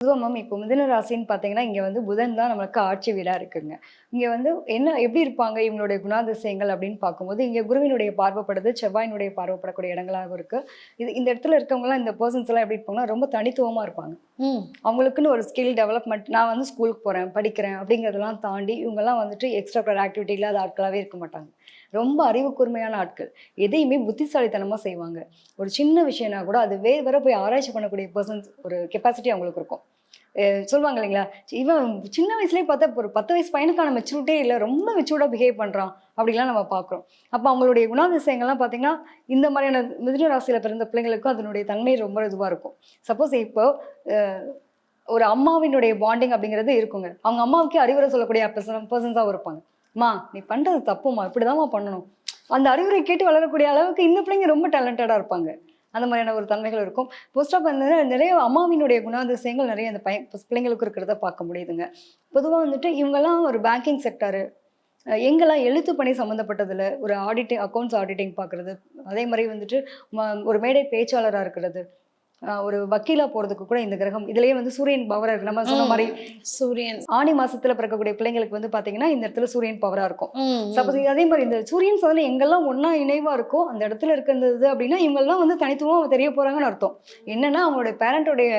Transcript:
பொதுவா மேம் இப்போ மிதுன ராசின்னு பார்த்தீங்கன்னா, இங்க வந்து புதன் தான் நம்மளுக்கு ஆட்சி வீடா இருக்குங்க. இங்க வந்து என்ன எப்படி இருப்பாங்க இவங்களுடைய குணாதிசயங்கள் அப்படின்னு பார்க்கும்போது, இங்க குருவினுடைய பார்வைப்படுது, செவ்வாயினுடைய பார்வைப்படக்கூடிய இடங்களாகவும் இருக்கு. இந்த இடத்துல இருக்கவங்கலாம் இந்த பெர்சன்ஸ் எல்லாம் எப்படி இருப்பாங்கன்னா, ரொம்ப தனித்துவமா இருப்பாங்க. ம். அவங்களுக்குன்னு ஒரு ஸ்கில் டெவலப்மெண்ட் நான் வந்து ஸ்கூலுக்கு போறேன், படிக்கிறேன் அப்படிங்கிறதெல்லாம் தாண்டி, இவங்கலாம் வந்துட்டு எக்ஸ்ட்ரா கரிக்குலர் ஆக்டிவிட்டி இல்லாத ஆட்களாவே இருக்க மாட்டாங்க. ரொம்ப அறிவு கூர்மையான ஆட்கள். எதையுமே புத்திசாலித்தனமா செய்வாங்க. ஒரு சின்ன விஷயம்னா கூட அது வேற வேற போய் ஆராய்ச்சி பண்ணக்கூடிய பெர்சன்ஸ் ஒரு கெப்பாசிட்டி அவங்களுக்கு இருக்கும். சொல்லுவாங்க இல்லைங்களா? இவன் சின்ன வயசுலயே பார்த்தா ஒரு 10 வயசு பையனுக்கான மெச்சூரிட்டியே இல்ல. ரொம்ப மெச்சூர்டா பிஹேவ் பண்றான். அப்படிலாம் நம்ம பார்க்குறோம். அப்ப அவங்களுடைய குணாதிசயங்கள்லாம் பார்த்தீங்கன்னா, இந்த மாதிரியான மிதுன ராசியில பிறந்த பிள்ளைங்களுக்கும் அதனுடைய தன்மை ரொம்ப இதுவா இருக்கும். சப்போஸ் இப்போ அ ஒரு அம்மாவினுடைய பாண்டிங் அப்படிங்கிறது இருக்குங்க. அவங்க அம்மாவுக்கே அறிவுரை சொல்லக்கூடிய பெர்சன்ஸாவும் இருப்பாங்க. "அம்மா நீ பண்றது தப்பும்மா. இப்படிதாம்மா பண்ணணும்." அந்த அறிவுரை கேட்டு வளரக்கூடிய அளவுக்கு இந்த பிள்ளைங்க ரொம்ப டேலண்டடா இருப்பாங்க. அந்த மாதிரியான ஒரு தன்மைகள் இருக்கும். மோஸ்ட் ஆஃப் வந்து நிறைய அம்மாவினுடைய குணாதிசயங்கள் நிறைய அந்த பிள்ளைங்களுக்கு இருக்கிறத பார்க்க முடியுதுங்க. பொதுவா வந்துட்டு இவங்கலாம் ஒரு பேங்கிங் செக்டாரு, எங்கெல்லாம் எழுத்து பணி சம்மந்தப்பட்டதுல ஒரு ஆடிட்டிங் அக்கவுண்ட்ஸ் ஆடிட்டிங் பார்க்குறது, அதே மாரி வந்துட்டு ஒரு மேடை பேச்சாளரா இருக்கிறது. ஒரு வக்கீலா போறதுக்கு கூட இந்த கிரகம் இதுலயே வந்து சூரியன் பவரா இருக்கு. நம்ம சொன்ன மாரி ம். சூரியன். ஆனி மாசத்துல பிறக்கக்கூடிய பிள்ளைங்களுக்கு வந்து பாத்தீங்கன்னா, இந்த இடத்துல சூரியன் பவரா இருக்கும். ம், சப்போஸ் ம். அதே மாரி இந்த சூரியன் சந்திரன் எங்கெல்லாம் ஒண்ணா இணைவா இருக்கோ, அந்த இடத்துல இருக்கிறது அப்படின்னா, இவங்கலாம் வந்து தனித்துவமா தெரிய போறாங்கன்னு அர்த்தம். என்னன்னா, அவங்களுடைய பேரண்ட்டோடைய